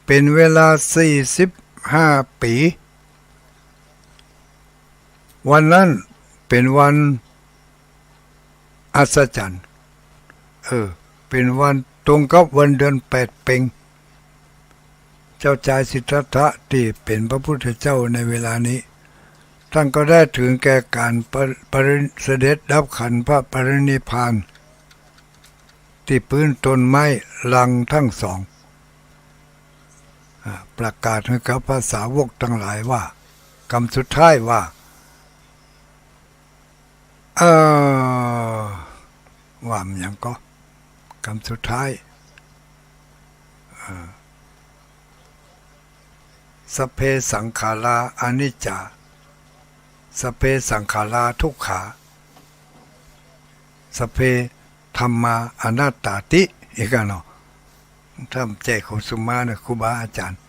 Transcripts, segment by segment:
เป็นเวลา45 ปีวันนั้นเป็นวันอัศจรรย์เป็นวันตรงกับวันเดือน8เพ็ญเจ้าชายสิทธัตถะที่เป็นพระพุทธเจ้าในเวลานี้ท่านก็ได้ถึงแก่การเสด็จดับขันพระปรินิพพานที่พื้นต้นไม้ลังทั้งสองประกาศให้กับภาษาวกทั้งหลายว่ากรรมสุดท้ายว่าว่ามันยังก็คำสุดท้ายสัพเพสังขาราอนิจจาสัพเพสังขาราทุกขาสัพเพธัมมาอนัตตาติอีกเนาะท่านแจกของสุมาเนี่ยครูบาอาจารย์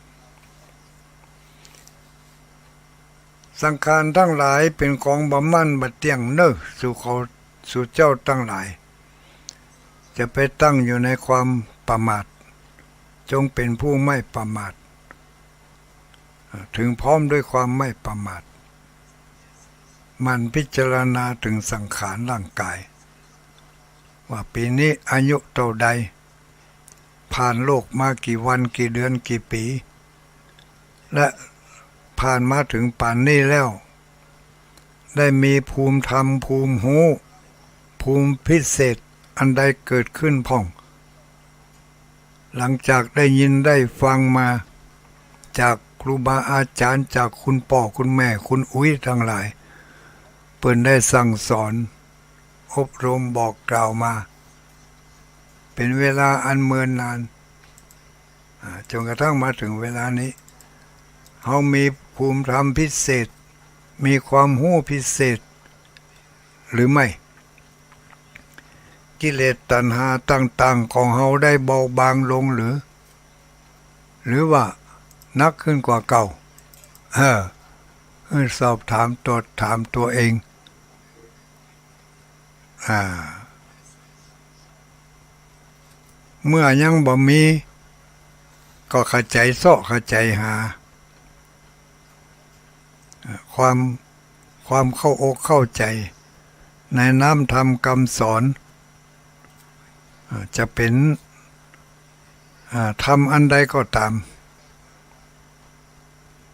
สังขารทั้งหลายเป็นของบำมันบัดเตียงเน้อสู่เจ้าทั้งหลายจะไปตั้งอยู่ในความประมาทจงเป็นผู้ไม่ประมาทถึงพร้อมด้วยความไม่ประมาทมันพิจารณาถึงสังขารร่างกายว่าปีนี้อายุเท่าใดผ่านโลกมากี่วันกี่เดือนกี่ปีและผ่านมาถึงป่านนี้แล้วได้มีภูมิธรรมภูมิหูภูมิพิเศษอันใดเกิดขึ้นพ่องหลังจากได้ยินได้ฟังมาจากครูบาอาจารย์จากคุณพ่อคุณแม่คุณอุ้ยทั้งหลายเพิ่นได้สั่งสอนอบรมบอกกล่าวมาเป็นเวลาอันเมินนานจนกระทั่งมาถึงเวลานี้เขามีภูมิธรรมพิเศษมีความรู้พิเศษหรือไม่กิเลสตัณหาต่างๆของเขาได้เบาบางลงหรือว่านักขึ้นกว่าเก่าสอบถามตัวเองเมื่อยังบ่มีก็เข้าใจเข้าใจหาความเข้าอกเข้าใจในน้ำธรรมคำสอนจะเป็นธรรมอันใดก็ตาม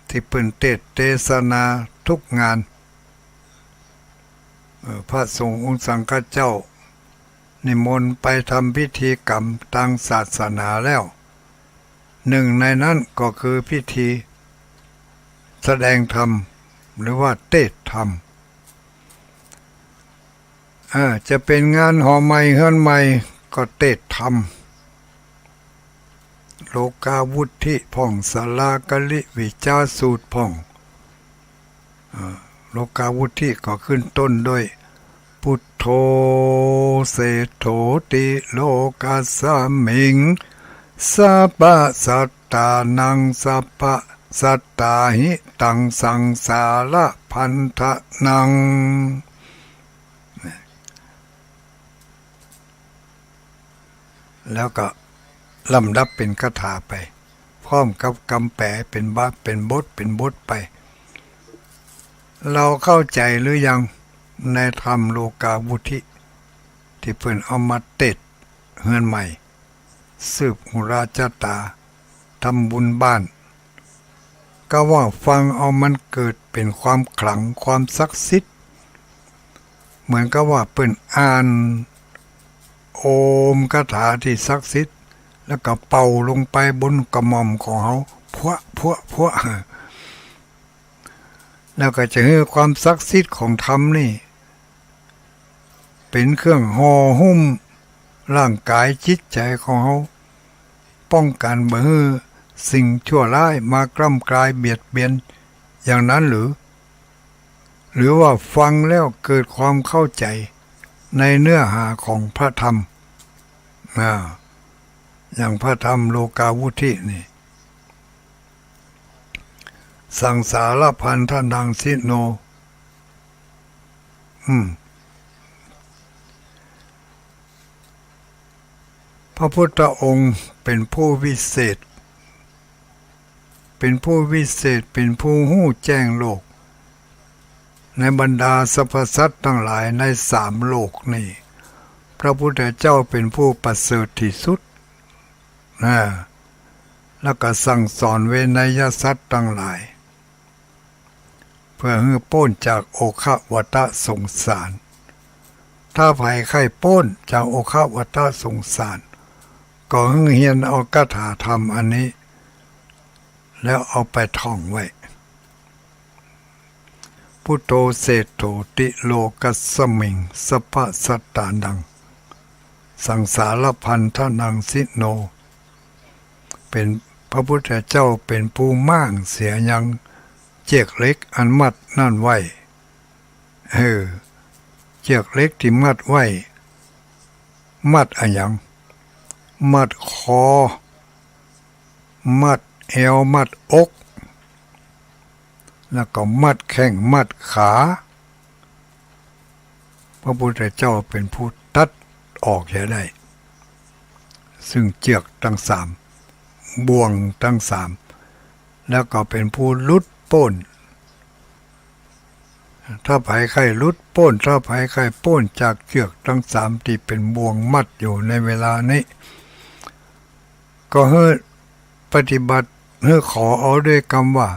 ที่เปิ่นเทศนาทุกงานพระสงฆ์องค์สังฆเจ้านิมนต์ไปทำพิธีกรรมทางศาสนาแล้วหนึ่งในนั้นก็คือพิธีแสดงธรรมหรือว่าเทศธรรมจะเป็นงานหอใหม่เฮือนใหม่ก็เทศธรรมโลกาวุธิพ่องสลากลิวิจาสูตรพ่องโลกาวุธิก็ขึ้นต้นด้วยพุทโธเสโธติโลกัสสมิงสัพพะสัตตานังสัพพะสัตตาหิตังสังสารพันธะนังแล้วก็ลำดับเป็นคาถาไปพร้อมกับคำแปลเป็นบทไปเราเข้าใจหรือยังในธรรมโลกาวุธิที่เพิ่นเอามาเทศเฮือนใหม่สืบหุราชตาทำบุญบ้านก็ว่าฟังเอามันเกิดเป็นความขลังความศักดิ์สิทธิ์เหมือนกับว่าเพิ่นอ่านโอมคาถาที่ศักดิ์สิทธิ์แล้วก็เป่าลงไปบนกระหม่อมของเขาพวแล้วก็จะให้ความศักดิ์สิทธิ์ของธรรมนี่เป็นเครื่องห่อหุ้มร่างกายจิตใจของเขาป้องกันบ่ให้สิ่งชั่วร้ายมากล้ำกลายเบียดเบียนอย่างนั้นหรือว่าฟังแล้วเกิดความเข้าใจในเนื้อหาของพระธรรมอย่างพระธรรมโลกาวุธินี่สังสารพันธนังสิโนพระพุทธองค์เป็นผู้วิเศษ เป็นผู้วิเศษเป็นผู้หู้แจ้งโลกในบรรดาสรรพสัตว์ทั้งหลายในสามโลกนี่พระพุทธเจ้าเป็นผู้ประเสริฐที่สุดนะแล้วก็สั่งสอนเวนยสัตว์ทั้งหลายเพื่อให้พ้นจากโอคะวัฏสงสารถ้าภัยไข้พ้นจากโอคะวัฏสงสารก็ให้เฮียนเอาคาถาธรรมอันนี้แล้วเอาไปท่องไว้พุทโธเศธโธติโลกัสสมิงสัพพะสัตตานังสังสารพันธนังสิโนเป็นพระพุทธเจ้าเป็นผู้ม่างเสียยังเจียกเล็กอันมัดนั่นไว้เจียกเล็กที่มัดไว้มัดอันยังมัดคอมัดเอวมัดอกแล้วก็มัดแข้งมัดขาพระพุทธเจ้าเป็นผู้ตัดออกเสียได้ซึ่งเจือกทั้งสามบ่วงทั้งสามแล้วก็เป็นผู้ลุดพ้นถ้าภัยไข้ลุดพ้นถ้าภัยไข้พ้นจากเจือกทั้งสามที่เป็นบ่วงมัดอยู่ในเวลานี้ก็ให้ปฏิบัติให้ขอเอาด้วยคำว่า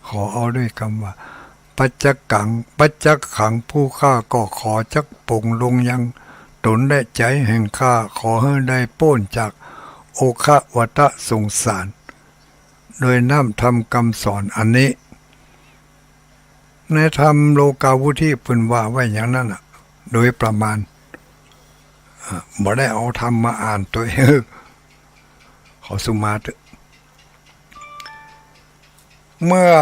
ขอเอาด้วยคำว่าปัจจักขังผู้ฆ่าก็ขอจักปงลงยังตนได้ใจแห่งข้าขอให้ได้พ้นจากโอคะวัฏสงสารโดยน้ำทำคำสอนอันนี้ในธรรมโลกาวุธิพึนว่าไว้อย่างนั้นโดยประมาณบ่ได้เอาธรรมมาอ่านตัวเองขอสุมาเถอะเมื่อ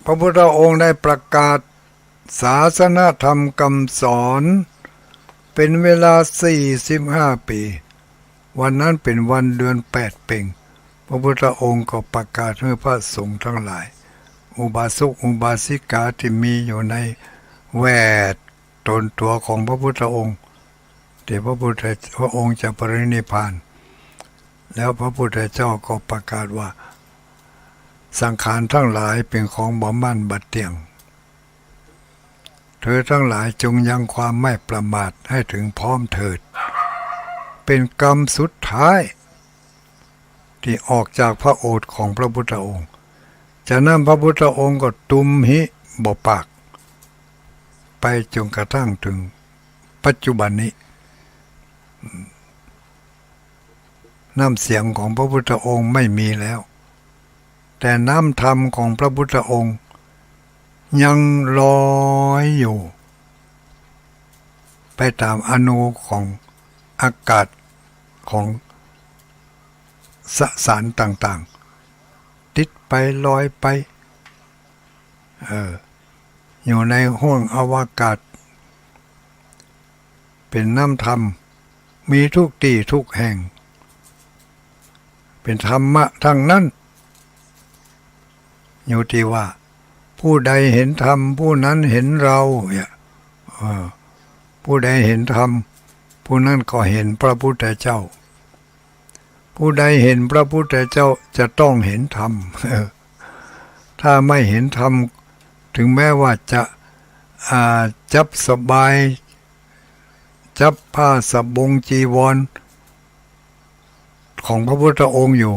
พระพุทธองค์ได้ประกาศศาสนธรรมคำสอนเป็นเวลา45 ปีวันนั้นเป็นวันเดือน8 เพ็ญพระพุทธองค์ก็ประกาศให้พระสงฆ์ทั้งหลายอุบาสกอุบาสิกาที่มีอยู่ในแวดตนตัวของพระพุทธองค์ที่พระองค์จะปรินิพพานแล้วพระพุทธเจ้าก็ประกาศว่าสังขารทั้งหลายเป็นของบ่มั่นบัดเที่ยงเธอทั้งหลายจงยังความไม่ประมาทให้ถึงพร้อมเถิดเป็นกรรมสุดท้ายที่ออกจากพระโอษฐ์ของพระพุทธองค์จากนั้นพระพุทธองค์ก็ตุมหิบ่ปากไปจนกระทั่งถึงปัจจุบันนี้น้ำเสียงของพระพุทธองค์ไม่มีแล้วแต่น้ำธรรมของพระพุทธองค์ยังลอยอยู่ไปตามอนุของอากาศของสสารต่างๆติดไปลอยไปอยู่ในห้วงอวกาศเป็นน้ำธรรมมีทุกที่ทุกแห่งเป็นธรรมะทั้งนั้นอยู่ที่ว่าผู้ใดเห็นธรรมผู้นั้นเห็นเราผู้ใดเห็นธรรมผู้นั้นก็เห็นพระพุทธเจ้าผู้ใดเห็นพระพุทธเจ้าจะต้องเห็นธรรมถ้าไม่เห็นธรรมถึงแม้ว่าจะจับสบายจับผ้าสบงจีวรของพระพุทธองค์อยู่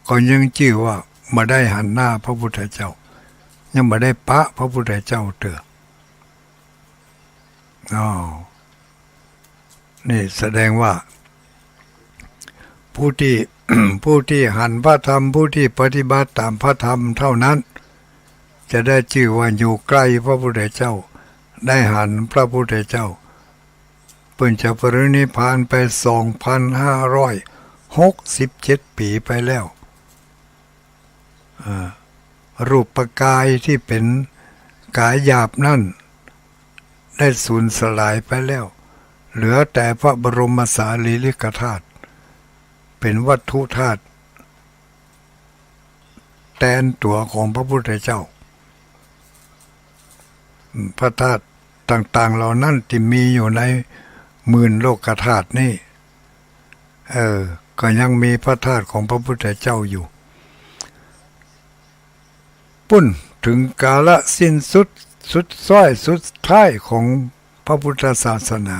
ก็ยังชื่อว่ามาได้หันหน้าพระพุทธเจ้ายังมาได้ปะพระพุทธเจ้าเถอะนี่แสดงว่าผู้ที่ ผู้ที่หันพระธรรมผู้ที่ปฏิบัติตามพระธรรมเท่านั้นจะได้ชื่อว่าอยู่ใกล้พระพุทธเจ้าได้หันพระพุทธเจ้าเพิ่งจะปรินิพพานไป2,567 ปีไปแล้วรูปกายที่เป็นกายหยาบนั่นได้สูญสลายไปแล้วเหลือแต่พระบรมสารีริกธาตุเป็นวัตถุธาตุแทนตัวของพระพุทธเจ้าพระธาตุต่างๆเหล่านั้นที่มีอยู่ใน10,000 โลกธาตุนี่ก็ยังมีพระธาตุของพระพุทธเจ้าอยู่ ปุ้นถึงกาละสิ้นสุดซ้อยสุดท้ายของพระพุทธศาสนา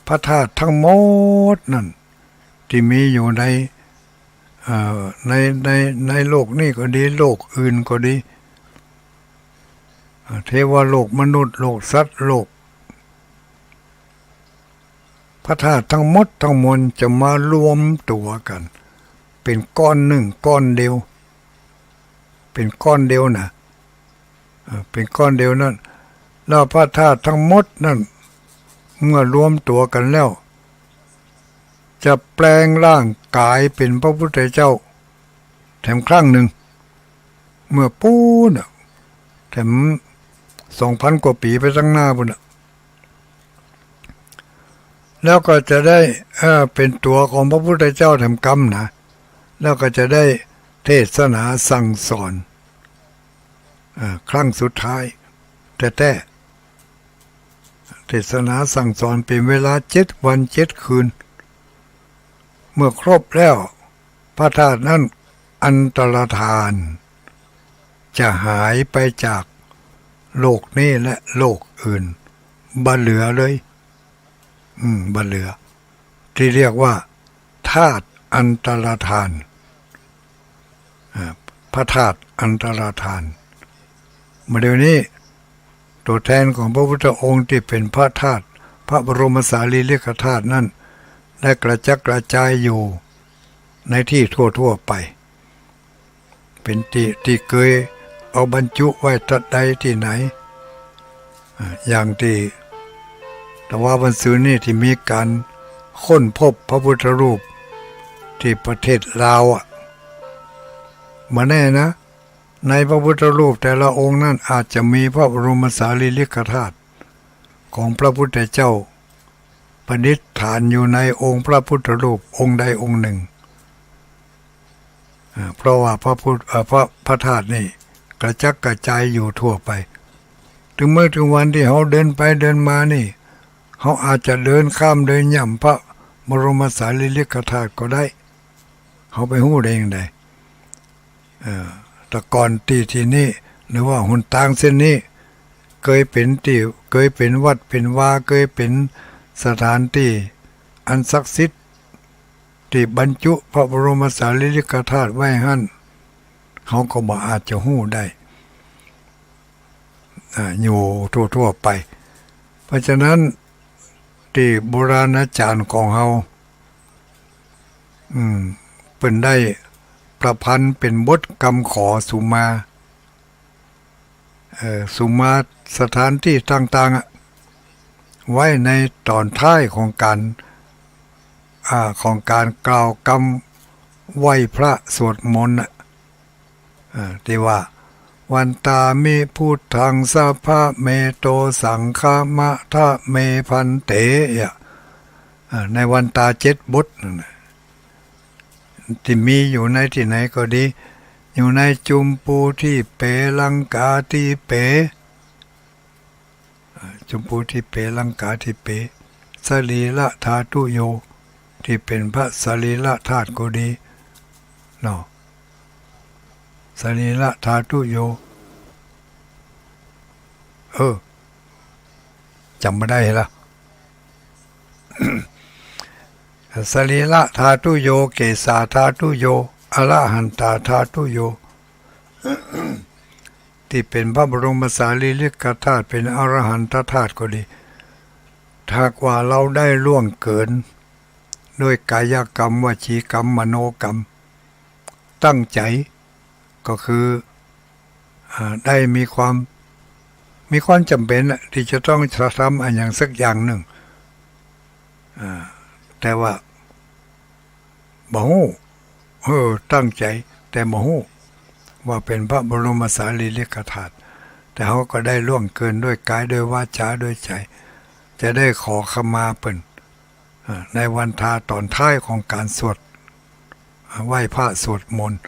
พระธาตุทั้งหมดนั่นที่มีอยู่ในในโลกนี้ก็ดีโลกอื่นก็ดีเทวโลกมนุษย์โลกสัตว์โลกพระธาตุทั้งหมดทั้งมวลจะมารวมตัวกันเป็นก้อนหนึ่งก้อนเดียวเป็นก้อนเดียวนะเป็นก้อนเดียวนั่นแล้วพระธาตุทั้งหมดนั่นเมื่อรวมตัวกันแล้วจะแปลงร่างกายเป็นพระพุทธเจ้าแถมครั้งหนึ่งเมื่อปูนแถม2,000 กว่าปีไปตั้งหน้าบุญแล้วก็จะได้เป็นตัวของพระพุทธเจ้าแถมกรรมนะแล้วก็จะได้เทศนาสั่งสอนครั้งสุดท้ายแต่เทศนาสั่งสอนเป็นเวลา7 วัน 7 คืนเมื่อครบแล้วพระธาตุนั้นอันตรธานจะหายไปจากโลกนี้และโลกอื่นบ่เหลือเลยบ่เหลือที่เรียกว่าธาตุอันตรธานพระธาตุอันตรธานเมื่อเดี๋ยวนี้ตัวแทนของพระพุทธองค์ที่เป็นพระธาตุพระบรมสารีริกธาตุนั้นได้กระจัดกระจายอยู่ในที่ทั่วไปเป็นที่เคยเอาบรรจุไว้ทัดใดที่ไหนอย่างที่แต่ว่าวันศุกร์นี้ที่มีการค้นพบพระพุทธรูปที่ประเทศลาวมาแน่นะในพระพุทธรูปแต่ละองค์นั้นอาจจะมีพระบรมสารีริกธาตุของพระพุทธเจ้าประดิษฐานอยู่ในองค์พระพุทธรูปองค์ใดองค์หนึ่งเพราะว่าพระธาตุนี่กระจัดกระจายอยู่ทั่วไปถึงเมื่อถึงวันที่เขาเดินไปเดินมานี่เขาอาจจะเดินข้ามเดินย่ำพระบรมสารีริกธาตุก็ได้เขาไปหู้ได้ยังไงแต่ก่อนที่นี่หรือว่าหนทางเส้นนี้เคยเป็นวัดเป็นวาเคยเป็นสถานที่อันศักดิ์สิทธิ์ที่บรรจุพระบรมสารีริกธาตุไว้หั่นเขาก็บ่อาจจะหู้ได้อยู่ทั่วไปเพราะฉะนั้นที่โบราณอาจารย์ของเราเป็นได้ประพันธ์เป็นบทคำขอสุมาสถานที่ต่างๆไว้ในตอนท้ายของการกล่าวกรรมไหว้พระสวดมนต์ที่ว่าวันตามิพุทธังสัพพะเมโตสังฆามะทะเมพันเตในวันตา7 บทที่มีอยู่ในที่ไหนก็ดีอยู่ในจุมปูที่เปลังกาที่เปจุมปูที่เปลังกาที่เปสรีละธาตุโยที่เป็นพระสรีละธาตุก็ดีเนาะสรีละธาตุโยจำไม่ได้ละ สรีละธาตุโยเกสาธาตุโยอรหันตาธาตุโย ที่เป็นพระบรมสารีริกธาตุเป็นอรหันตธาตุก็ดีถ้าว่าเราได้ล่วงเกินด้วยกายกรรมวจีกรรมมโนกรรมตั้งใจก็คือได้มีความจำเป็นที่จะต้องทำอะไรอย่างสักอย่างหนึ่งแต่ว่าบ่ฮู้ตั้งใจแต่บ่ฮู้ว่าเป็นพระบรมสารีริกธาตุแต่เขาก็ได้ล่วงเกินด้วยกายด้วยวาจาด้วยใจจะได้ขอขมาเพิ่นในวันทาตอนท้ายของการสวดไหว้พระสวดมนต์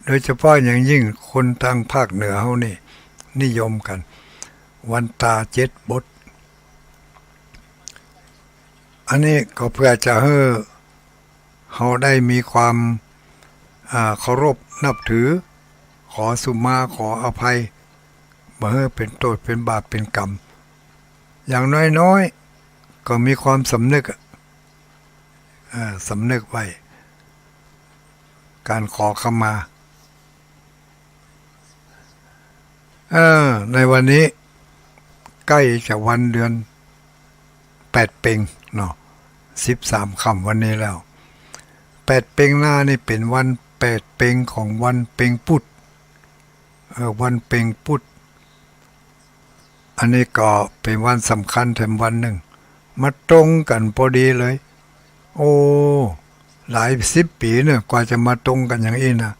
โดยเฉพาะอย่างยิ่งคนทางภาคเหนือเขานี่นิยมกันวันตา7 บทอันนี้ก็เพื่อจะให้เขาได้มีความเคารพนับถือ ขอสุมาขออภัยบ่ให้เป็นโทษเป็นบาปเป็นกรรมอย่างน้อยๆก็มีความสำนึกสำนึกไว้การขอขมาในวันนี้ใกล้จะวันเดือน8เพ็งเนาะ13ค่ำวันนี้แล้ว8เพ็งหน้านี่เป็นวัน8เพ็งของวันเพ็งพุธวันเพ็งพุธอันนี้ก็เป็นวันสำคัญแถมวันหนึ่งมาตรงกันพอดีเลยโอ้หลาย10 ปีเนี่ยกว่าจะมาตรงกันอย่างนี้นะ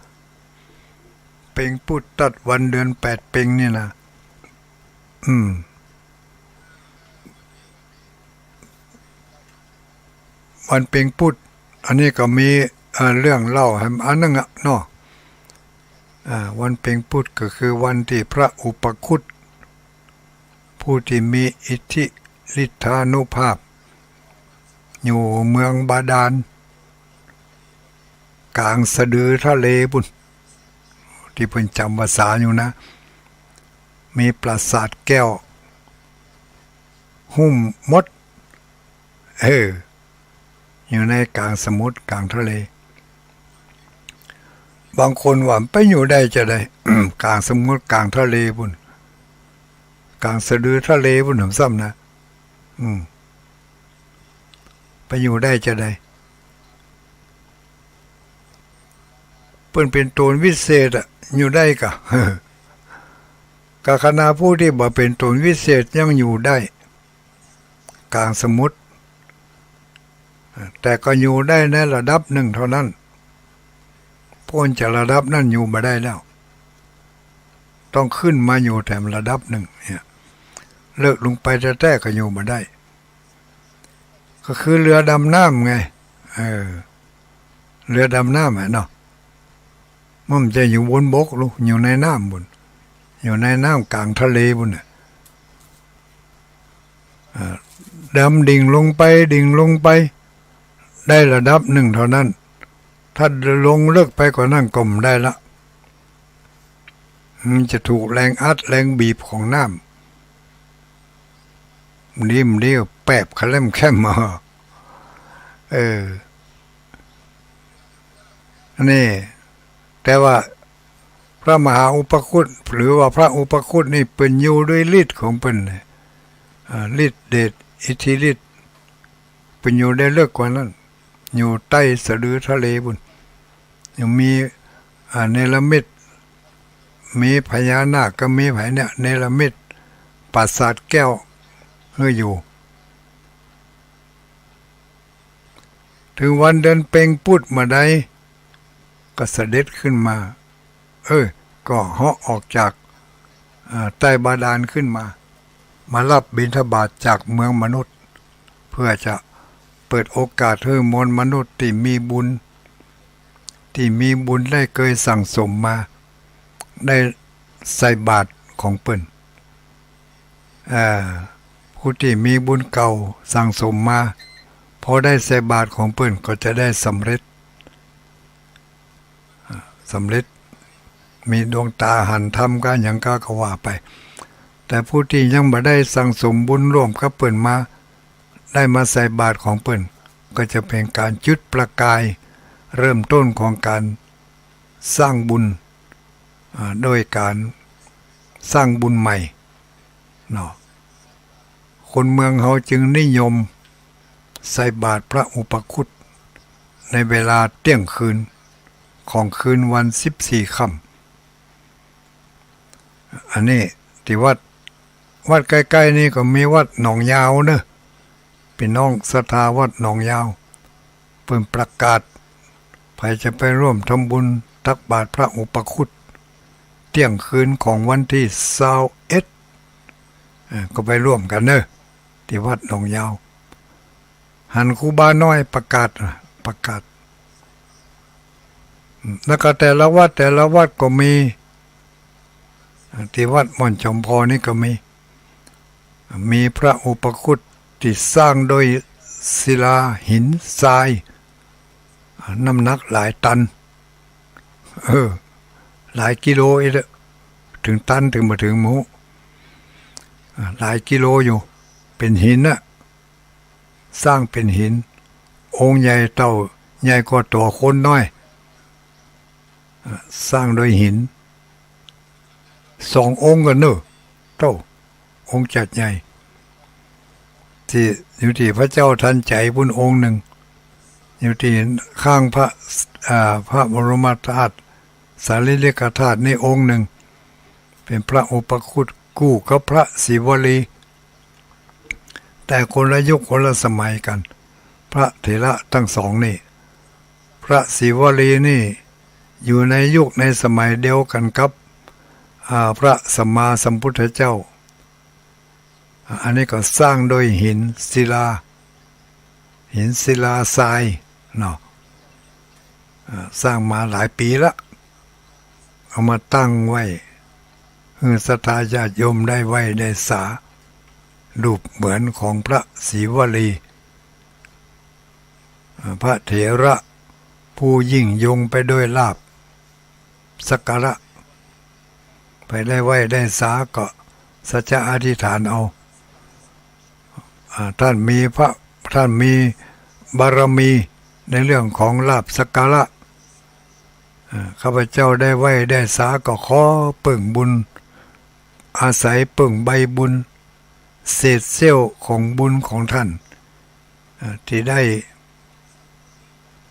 เพ็งพุธตัดวันเดือน8เพ็งนี่นะวันเพ็งพุธอันนี้ก็มีเรื่องเล่าให้อันนึงเนาะวันเพ็งพุธก็คือวันที่พระอุปคุตผู้ที่มีอิทธิฤทธานุภาพอยู่เมืองบาดาลกลางสะดือทะเลบุญที่เพิ่นจำภาษาอยู่นะมีปราสาทแก้วหุ้มมดอยู่ในกลางสมุทรกลางทะเลบางคนว่าไปอยู่ได้จะได้ กลางสมุทรกลางทะเลบุญกลางสะดือทะเลบุญหนซ้ำนะไปอยู่ได้จะได้เพิ่นเป็นตนวิเศษอยู่ได้กะคณะผู้ที่บ่เป็นตนวิเศษยังอยู่ได้กลางสมุทรแต่ก็อยู่ได้ในระดับหนึ่งเท่านั้นพ้นจากระดับนั้นอยู่มาได้แล้วต้องขึ้นมาอยู่แถมระดับหนึ่งเนี่ยเลิกลงไปแต่ก็อยู่มาได้ก็คือเรือดำน้ำไงเรือดำน้ำเนาะมันจะอยู่บนบกลูกอยู่ในน้ำบนอยู่ในน้ำกลางทะเลบนดำดิ่งลงไปได้ระดับหนึ่งเท่านั้นถ้าลงเลิกไปกว่านั้นก็ไม่ได้ละมันจะถูกแรงอัดแรงบีบของน้ำมันดีแปบแค่มานี่แต่ว่าพระมหาอุปคุตหรือว่าพระอุปคุตนี่เป็นอยู่ด้วยฤทธิ์ของเป็นฤทธิ์เดชอิทธิฤทธิ์เป็นอยู่ได้เลิกกว่านั้นอยู่ใต้สะดือทะเลบุญยังมีเนรมิตมีพญานาคก็มีไผเนี่ยเนรมิตปราสาทแก้วอยู่ถึงวันเดือนเพ็งพุธมาได้ก็เสด็จขึ้นมาก็เหาะออกจากใต้บาดาลขึ้นมารับบิณฑบาตจากเมืองมนุษย์เพื่อจะเปิดโอกาสให้มวลมนุษย์ที่มีบุญได้เคยสั่งสมมาได้ใส่บาตรของเปิ้นผู้ที่มีบุญเก่าสั่งสมมาพอได้ใส่บาตรของเปิ้นก็จะได้สำเร็จมีดวงตาหันธรรมกันอย่างก็ว่าไปแต่ผู้ที่ยังบ่ได้สั่งสมบุญร่วมกับเปิ้นมาได้มาใส่บาตรของเปิ้นก็จะเป็นการจุดประกายเริ่มต้นของการสร้างบุญโดยการสร้างบุญใหม่เนาะคนเมืองเขาจึงนิยมใส่บาตรพระอุปคุตในเวลาเที่ยงคืนของคืนวัน14ค่ำอันนี้ที่วัดใกล้ๆนี่ก็มีวัดหนองยาวเนอะพี่น้องศรัทธาวัดหนองยาวเพิ่นประกาศใครจะไปร่วมทำบุญตักบาตรพระอุปคุตเที่ยงคืนของวันที่21ก็ไปร่วมกันเนอะที่วัดหนองยาวหันครูบาน้อยประกาศแล้วก็แต่ละวัดก็มีที่วัดม่อนจอมพอนี่ก็มีพระอุปคุตที่สร้างโดยศิลาหินทรายน้ำหนักหลายตัน หลายกิโลอีกถึงตันถึงมาถึงหมูหลายกิโลอยู่เป็นหินน่ะสร้างเป็นหินองค์ใหญ่เต่าใหญ่กว่าตัวคนน้อยสร้างโดยหิน2 องค์กันเนอะเต้าองค์จัดใหญ่ที่อยู่ที่พระเจ้าทันใจบุญองค์หนึ่งอยู่ที่ข้างพระบรมธาตุสารีริกธาตุนี่องค์หนึ่งเป็นพระอุปคุตกู้กับพระศิวลีแต่คนละยุคคนละสมัยกันพระเถระทั้งสองนี่พระศิวลีนี่อยู่ในยุคในสมัยเดียวกันกับพระสัมมาสัมพุทธเจ้าอันนี้ก็สร้างโดยหินศิลาทรายเนาะสร้างมาหลายปีละเอามาตั้งไว้ศรัทธาญาติโยมได้ไหว้ได้สารูปเหมือนของพระศิวลีพระเถระผู้ยิ่งยงไปด้วยลาภสักการะไปได้ไหว้ได้สาก็สัจจะอธิษฐานเอาท่านมีบารมีในเรื่องของลาภสักการะข้าพเจ้าได้ไหว้ได้สาก็ขอเปิ่งบุญอาศัยเปิ่งใบบุญเศษเสี้ยวของบุญของท่านที่ได้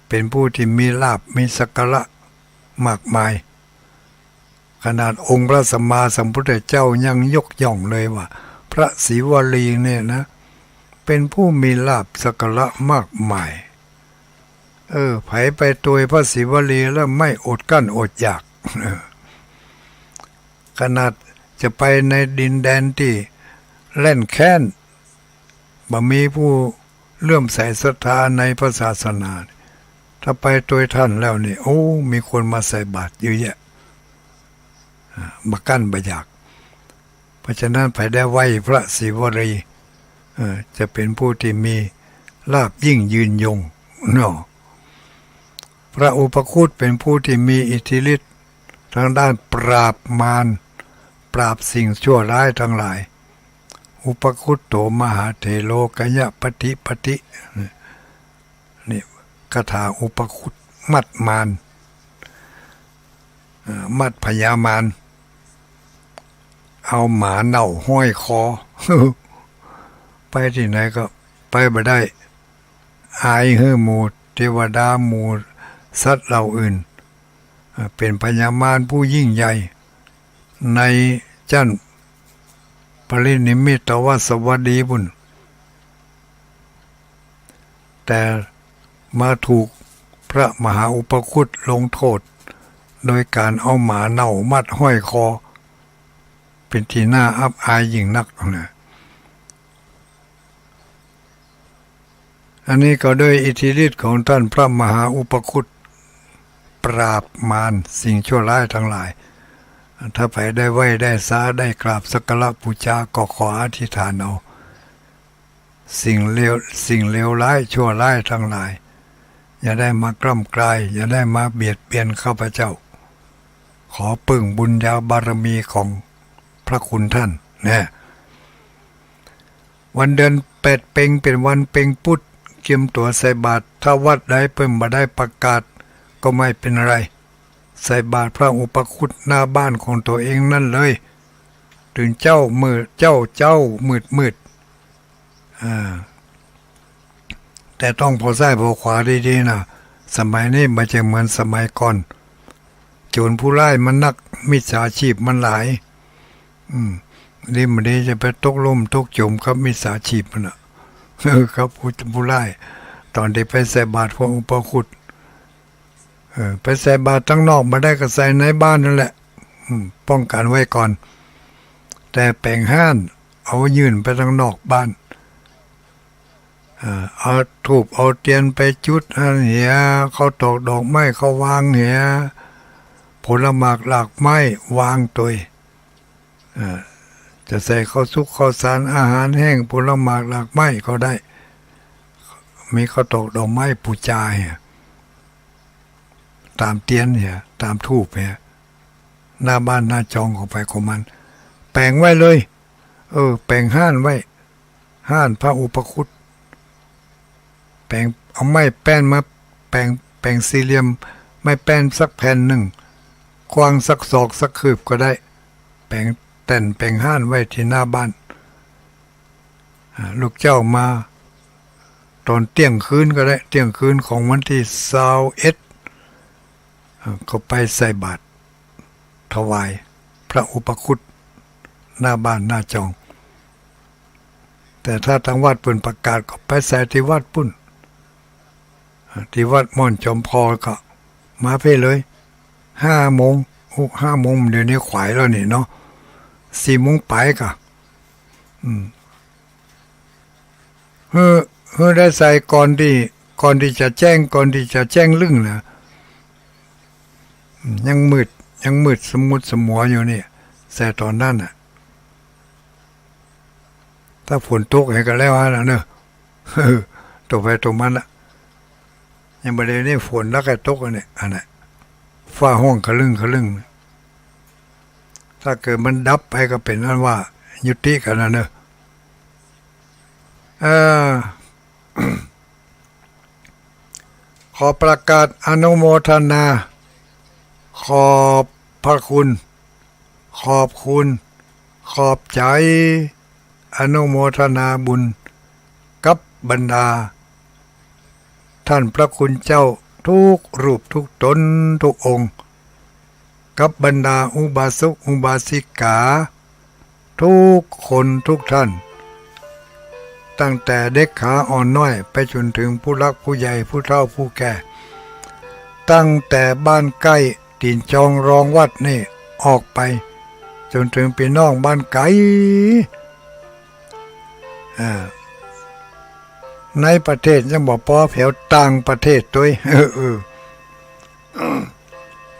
เป็นผู้ที่มีลาภมีสักการะมากมายขนาดองค์พระสัมมาสัมพุทธเจ้ายังยกย่องเลยว่าพระศิวลีเนี่ยนะเป็นผู้มีลาภสักการะมากมายไผไปตัวพระศิวลีแล้วไม่อดกั้นอดอยากขนาดจะไปในดินแดนที่แล่นแค้นบ่มีผู้เลื่อมใสศรัทธาในพระศาสนาถ้าไปตัวท่านแล้วนี่โอ้มีคนมาใส่บาตรเยอะแยะมากั้นบ่อยากเพราะฉะนั้นไปได้ไหว้พระศิวลีจะเป็นผู้ที่มีลาภยิ่งยืนยงเนาะพระอุปคุตเป็นผู้ที่มีอิทธิฤทธิ์ทางด้านปราบมารปราบสิ่งชั่วร้ายทั้งหลายอุปคุตโตมหาเถโลกยะปฏินี่คาถาอุปคุตมัดมารมัดพญามารเอาหมาเน่าห้อยคอ ไปที่ไหนก็ไปบ่ได้อายเฮือหมู่เทวดาหมู่สัตว์เหล่าอื่นเป็นพญามารผู้ยิ่งใหญ่ในจันปรินิมิตวสวัสดีบุญแต่มาถูกพระมหาอุปคุตลงโทษโดยการเอาหมาเน่ามัดห้อยคอเป็นที่น่าอับอายยิ่งนักนะอันนี้ก็ด้วยอิทธิฤทธิ์ของท่านพระมหาอุปคุตปราบมารสิ่งชั่วร้ายทั้งหลายถ้าไปได้ไหว้ได้สาได้กราบสักการะบูชาก็ขออธิษฐานเอาสิ่งเลวร้ายชั่วร้ายทั้งหลายอย่าได้มากล้ำกลายอย่าได้มาเบียดเบียนข้าพเจ้าขอปึ่งบุญญาบารมีของพระคุณท่านนะวันเดือน8 เพ็ญเป็นวันเพ็ญพุธเกียมตัวใส่บาตรถ้าวัดใดเพิ่มบ่ได้ประกาศก็ไม่เป็นไรใส่บาตรพระอุปคุตหน้าบ้านของตัวเองนั่นเลยถึงเจ้ามืดแต่ต้องพอซ้ายพอขวาดีๆนะสมัยนี้ไม่ใช่เหมือนสมัยก่อนโจรผู้ร้ายมันนักมิจฉาชีพมันหลายดีมันดีจะไปตกล่มตกจมครับมิจฉาชีพมันอ่ะครับผู้ร้ายตอนที่ไปใส่บาตรพระอุปคุตไปใส่บาตรทั้งนอกมาได้ก็ใส่ในบ้านนั่นแหละป้องกันไว้ก่อนแต่แปลงห้านเอายื่นไปทั้งนอกบ้านเอาถูกเอาเทียนไปจุดเหียเขาตอกดอกไม้เขาวางเหียผลหมากหลากไม้วางตัวจะใส่ข้าวสุกข้าวสารอาหารแห้งผลหมากหลากไม้ก็ได้มีข้าวตอกดอกไม้ปูจาตามเตียนตามทูบ หน้าบ้านหน้าจองของไปของมัน แปลงไว้เลย แปลงห้านไว้ ห้านพระอุปคุตแปลงเอาไม้แป้นมาแปลงสี่เหลี่ยมไม้แป้นสักแผ่นหนึ่งกว้างสักศอกสักคืบก็ได้แปลงแต่นแปลงห้านไว้ที่หน้าบ้านลูกเจ้ามาตอนเที่ยงคืนก็ได้เที่ยงคืนของวันที่21ก็ไปใส่บาตรถวายพระอุปคุตหน้าบ้านหน้าจองแต่ถ้าทางวัดเปิ่นประกาศก็ไปใส่ที่วัดปุ้นที่วัดม่อนจอมพอก็มาเพ่เลย5 โมง5 โมงเดี๋ยวนี้ขวายแล้วนี่เนาะ4 โมงไปก็ได้ใส่ก่อนที่จะแจ้งลึ่งนะยังมืดสมัวอยู่นี่ใส่ตอนนั้นน่ะถ้าฝนตกให้ก็แล้วนะเนอะตกไปตกมันละยังไม่ได้นี่ฝนแล้วก็ตกอันนี้ฟ้าห้องคะลึ่งถ้าเกิดมันดับไปก็เป็นนั้นว่ายุติกันนะเนอะขอประกาศอนุโมทนาขอบพระคุณขอบคุณขอบใจอนุโมทนาบุญกับบรรดาท่านพระคุณเจ้าทุกรูปทุกตนทุกองค์กับบรรดาอุบาสกอุบาสิกาทุกคนทุกท่านตั้งแต่เด็กขาอ่อนน้อยไปจนถึงผู้รักผู้ใหญ่ผู้เฒ่าผู้แก่ตั้งแต่บ้านใกล้ตีนจองรองวัดนี่ออกไปจนถึงพี่น้องบ้านไกลในประเทศยังบอกพอแถวต่างประเทศด้วย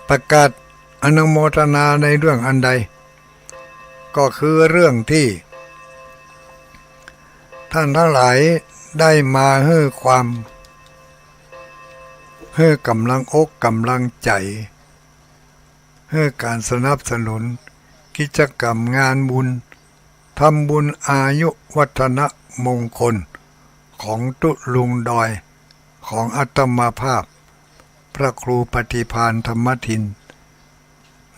ประกาศอนุโมทนาในเรื่องอันใดก็คือเรื่องที่ท่านทั้งหลายได้มาให้กำลังอกกำลังใจให้การสนับสนุนกิจกรรมงานบุญทำบุญอายุวัฒนมงคลของตุลุงดอยของอาตมาภาพพระครูปฏิภาณธรรมทิน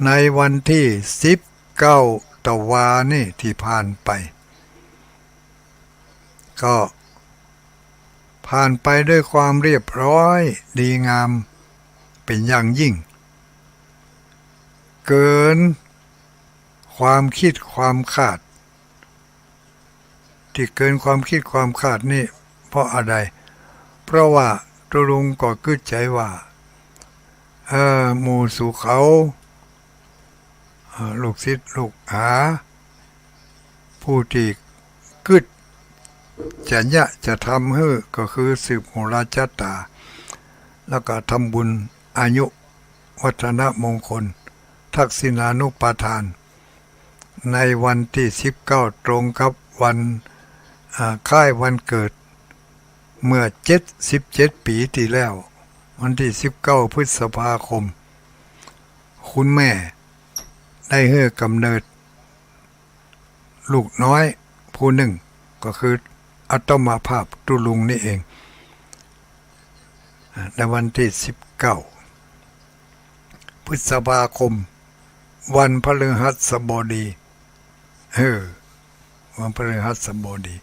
ในวันที่19 ตะวานี่ที่ผ่านไปก็ผ่านไปด้วยความเรียบร้อยดีงามเป็นอย่างยิ่งเกินความคิดความคาดที่เกินความคิดความคาดนี่เพราะอะไรเพราะว่าตุลุงก็คิดใจว่าหมู่สู่เขาลูกศิษย์ลูกหาผู้ที่กึดจะทำให้ก็คือสืบโหราชตาแล้วก็ทำบุญอายุวัฒนมงคลทักษิณานุปทานในวันที่19ตรงกับวันค่ายวันเกิดเมื่อ77 ปีที่แล้ววันที่19 พฤษภาคมคุณแม่ได้ให้กำเนิดลูกน้อยผู้หนึ่งก็คืออาตมาภาพตุลุงนี่เองในวันที่19 พฤษภาคมวันพฤหัสบดีวันพฤหัสบดี